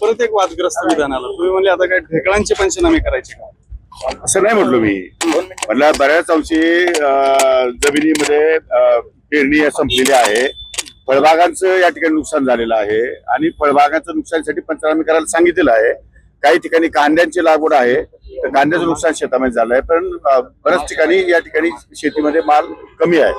परत एक वादग्रस्त विधान आलं. तुम्ही म्हणले आता काय ढेकळांचे पंचनामे करायचे का? असं नाही म्हटलो मी. म्हटलं बऱ्याच अंशी जमिनीमध्ये पेरणी संपलेली आहे. फळबागांचं या ठिकाणी नुकसान झालेलं आहे आणि फळबागांचं नुकसानीसाठी पंचनामे करायला सांगितलेलं आहे. काही ठिकाणी कांद्यांची लागवड आहे तर कांद्याचं नुकसान शेतामध्ये झालं आहे, पण बऱ्याच ठिकाणी या ठिकाणी शेतीमध्ये माल कमी आहे.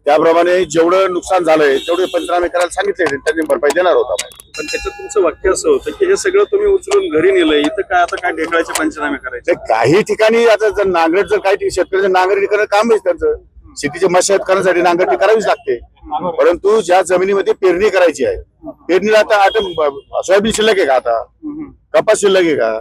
त्याप्रमाणे जेवढं नुकसान झालंय तेवढे पंचनामे करायला सांगितले, त्यांनी भरपाई देणार होता. पण त्याच्यात तुमचं वाक्य असं होतं की हे सगळं तुम्ही उचलून घरी नेलंय, इथं काय आता काय ढेकळाचे पंचनामे करायचे? काही ठिकाणी आता जर नांगरट जर काही शेतकऱ्याचं नांगरणी करणं काम आहे त्यांचं, शेतीची मशागत करण्यासाठी नांगरणी करावीच लागते. परंतु ज्या जमिनीमध्ये पेरणी करायची आहे, पेरणीला आता सोयाबीन शिल्लक आहे का? आता कपास शिल्लक आहे का?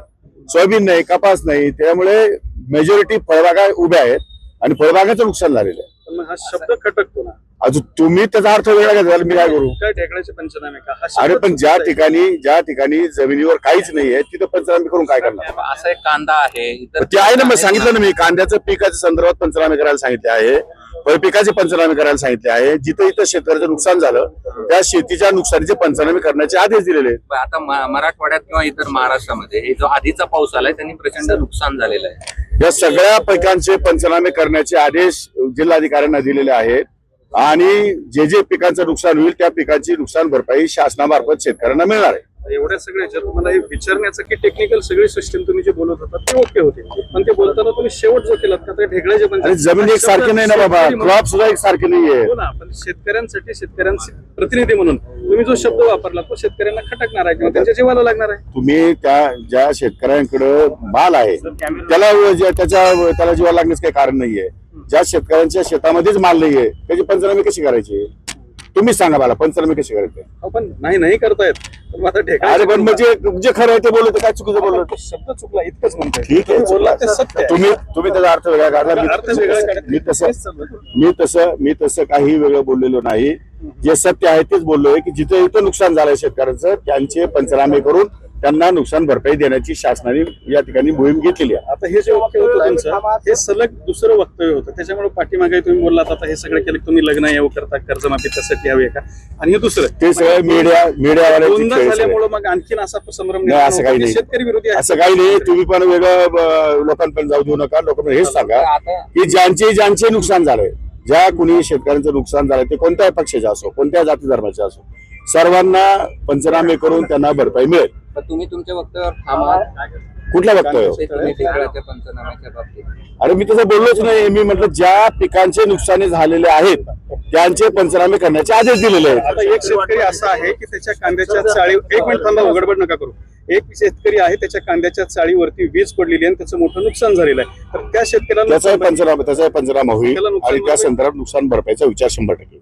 सोयाबीन नाही, कपास नाही. त्यामुळे मेजॉरिटी फळबागा उभ्या आहेत आणि फळबागाचं नुकसान झालेलं आहे. पण हा शब्द खटकतो ना. अजून तुम्ही त्याचा अर्थ वेगळा घ्याल, मी काय करू? काय ढेकळाचे पंचनामे का? हा शब्द अरे पण चुकीचा आहे. ज्या ठिकाणी जमिनीवर काहीच नाहीये तिथं पंचनामे करून काय करणार? असा एक कांदा आहे, इतर ते आहे ना, मग सांगितलं ना मी, कांद्याचं पिकाच्या संदर्भात पंचनामे करायला सांगितले आहे, फळपिकाचे पंचनामे करायला सांगितले आहे. जिथं इथं शेतकऱ्याचं नुकसान झालं त्या शेतीच्या नुकसानीचे पंचनामे करण्याचे आदेश दिलेले आहेत. आता मराठवाड्यात किंवा इतर महाराष्ट्रामध्ये हे जो आधीचा पाऊस आलाय त्यांनी प्रचंड नुकसान झालेलं आहे. या सगळ्या पिकांचे पंचनामे करण्याचे आदेश जिल्हाधिकाऱ्यांना दिलेले आहेत आणि जे पिकांचं नुकसान होईल त्या पिकांची नुकसान भरपाई शासनामार्फत शेतकऱ्यांना मिळणार आहे. एवढ्या सगळ्या तुम्हाला हे विचारण्याचं की टेक्निकल सगळी सिस्टीम तुम्ही जे बोलत होता ते ओके होते, पण ते बोलताना तुम्ही शेवट जो केलात का ते ढेकळाचे आणि जमीन एक सारखी नाही ना बाबा, क्रॉप सुद्धा एक सारखे नाहीये. हो ना, पण शेतकऱ्यांसाठी शेतकऱ्यांचे प्रतिनिधी म्हणून तुम्ही जो शब्द वापरला तो शेतकऱ्यांना खटकणार आहे किंवा त्यांच्या जीवाला लागणार आहे. तुम्ही त्या ज्या शेतकऱ्यांकडे माल आहे त्याला जीवा लागण्याचं काही कारण नाहीये. ज्या शेतकऱ्यांच्या शेतामध्येच माल नाहीये त्याची पंचनामे कशी करायची? तुम्ही सांगा मला, पंचनामे कशी करायचे? पण नाही करतायत. पण आता अरे पण म्हणजे जे खरं आहे ते बोलत, काय चुकीचं बोललं? शब्द चुकला इतकंच म्हणतोय. ठीक आहे, बोलला ते सत्य आहे. तुम्ही त्याचा अर्थ वेगळा काढला. अर्थ वेगळा काढला. मी तसं काही वेगळं बोललेलो नाही. जे सत्य आहे तेच बोललोय की जिथे इथं नुकसान झालंय शेतकऱ्यांचं त्यांचे पंचनामे करून त्यांना नुकसान भरपाई देण्याची शासनाने या ठिकाणी मोहीम घेतलेली आहे. आता हे जे वाक्य होतं तुमचं हे सलग दुसरं वक्तव्य होतं, त्याच्यामुळे पाठीमागे तुम्ही बोललात आता हे सगळं केलं तुम्ही लग्न येऊ करता कर्जमाफी त्यासाठी हवी आहे का? आणि हे दुसरं ते सगळं मीडियावाले झाल्यामुळे मग आणखीन असा संभ्रम नाही, असं काही नाही. शेतकरी विरोधी आहे. असं काही नाही. तुम्ही पण वेगळं लोकांपर्यंत जाऊ देऊ नका. लोकांना हेच सांगा की ज्यांचे नुकसान झालंय, ज्या कुणी शेतकऱ्यांचं नुकसान झालंय ते कोणत्याही पक्षाचे असो, कोणत्या जाती धर्माचे असो, सर्वांना पंचनामे करून त्यांना भरपाई मिळेल. तर तुम्ही तुमच्या वक्तव्यावर थांबा. कुठला वक्तव्य? तुम्ही ढेकळाच्या पंचनाम्याच्या बाबतीत. अरे मी तसं बोललोच नाही. मी म्हटलं ज्या पिकांचे नुकसानी झालेले आहेत त्यांचे पंचनामे करण्याचे आदेश दिलेले आहेत. आता एक शेतकरी असा आहे की त्याच्या कांद्याच्या चाळी, एक मिनिट थांबा, उघडबड नका करू. एक शेतकरी आहे त्याच्या कांद्याच्या चाळीवरती वीज पडलेली आणि त्याचं मोठं नुकसान झालेलं आहे, तर त्या शेतकऱ्याला त्याचाही पंचनामा होईल आणि त्या संदर्भात नुकसान भरपाईचा विचार 100%